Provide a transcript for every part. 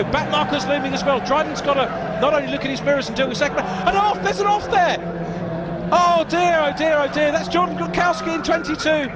go. Back marker's looming as well. Dryden's got to not only look at his mirrors and do a second, and off. There's an off there. Oh dear, oh dear, oh dear. That's Jordan Gurkowski in 22.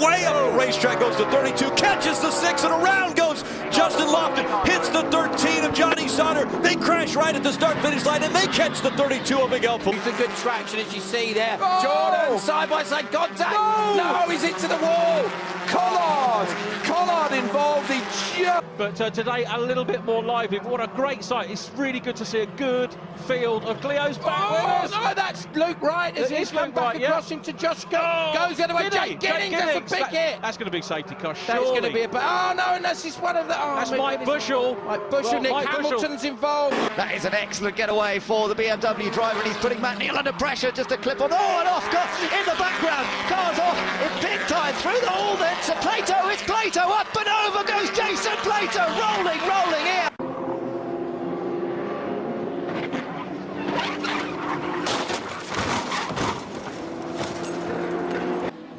Way out of the racetrack goes to 32, catches the 6, and around goes Justin Lofton, hits the 13 of Johnny Sauter. They crash right at the start-finish line, and they catch the 32 of Miguel Pol. It's a good traction, as you see there. Jordan, side-by-side contact. No, he's into the wall. Collard involved in just... But today, a little bit more lively. But what a great sight. It's really good to see a good field of Clio's back winners. No, that's Luke Wright as he's come back across into Josh goes the other way. Jake Giddings, that's a big hit. That's going to be safety car, That's going to be a... Oh, no, and that's just one of the... Oh, that's Mike Bushell. Mike Bushell, Nick Hamilton's involved. That is an excellent getaway for the BMW driver, and he's putting Matt Neal under pressure just to clip on. Oh, and off in the background. Car's off in pit time through the hole then to Plato. It's Plato up and over goes Jason Plato, rolling here.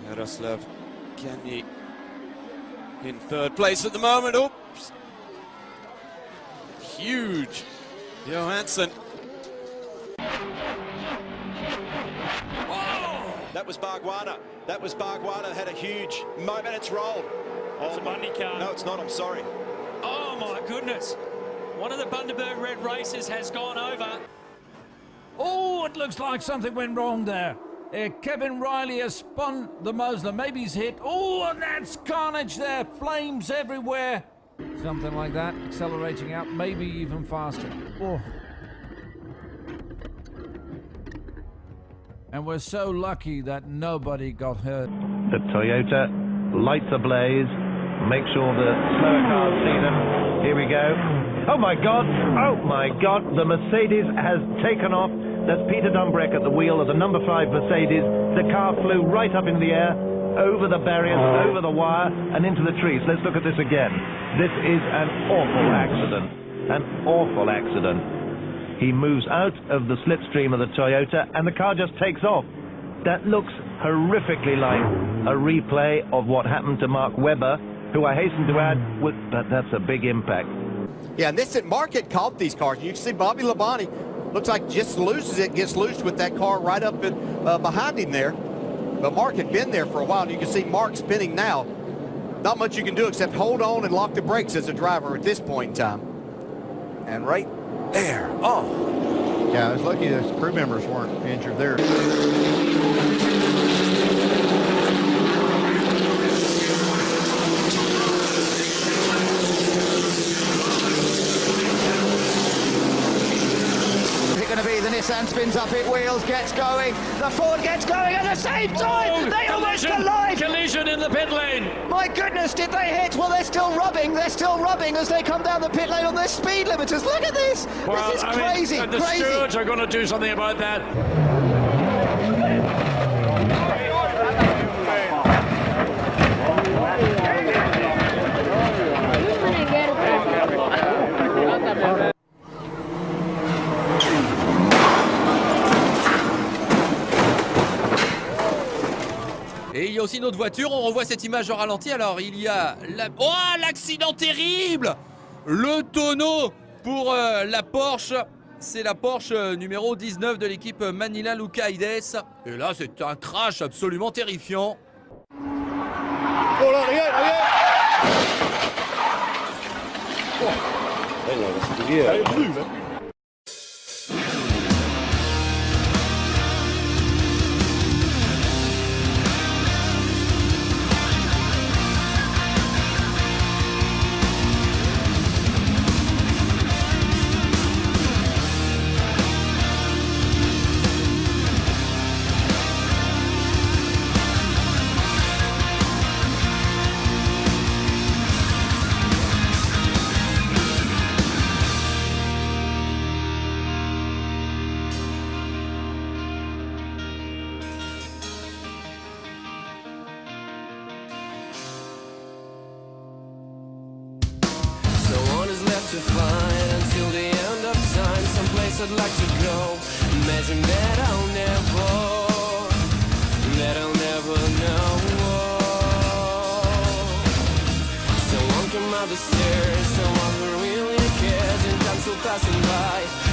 Jaroslav Kani in third place at the moment. Oops. Huge. Johansson. Oh! That was Bargwanna. Had a huge moment. It's rolled. It's a Bundy car. No, it's not. I'm sorry. Oh, my goodness. One of the Bundaberg Red races has gone over. Oh, it looks like something went wrong there. Kevin Riley has spun the Muslim. Maybe he's hit. Oh, and that's carnage there. Flames everywhere. Something like that. Accelerating out, maybe even faster. Oh. And we're so lucky that nobody got hurt. The Toyota lights ablaze. Make sure the slower cars see them. Here we go. Oh my God! Oh my God! The Mercedes has taken off. That's Peter Dumbreck at the wheel of the number 5 Mercedes. The car flew right up in the air, over the barriers, over the wire, and into the trees. Let's look at this again. This is an awful accident. An awful accident. He moves out of the slipstream of the Toyota, and the car just takes off. That looks horrifically like a replay of what happened to Mark Webber, who I hasten to add, but that's a big impact. Yeah, and this at Mark had caught these cars. You can see Bobby Labonte looks like just loses it, gets loose with that car right up behind him there. But Mark had been there for a while, and you can see Mark spinning now. Not much you can do except hold on and lock the brakes as a driver at this point in time. And right there, oh. Yeah, I was lucky the crew members weren't injured there. The Nissan spins up, it wheels, gets going. The Ford gets going at the same time. They almost collide. Collision in the pit lane. My goodness, did they hit? Well, they're still rubbing. They're still rubbing as they come down the pit lane on their speed limiters. Look at this. Well, this is crazy. The stewards are going to do something about that. Et il y a aussi une autre voiture, on revoit cette image en ralenti. Alors il y a l'accident terrible. Le tonneau pour la Porsche. C'est la Porsche numéro 19 de l'équipe Manila Lucaides. Et là c'est un crash absolument terrifiant. Oh là, regarde. To find until the end of time, someplace I'd like to go. Imagine that I'll never know. down the stairs. Someone who really cares, and I'm still passing by.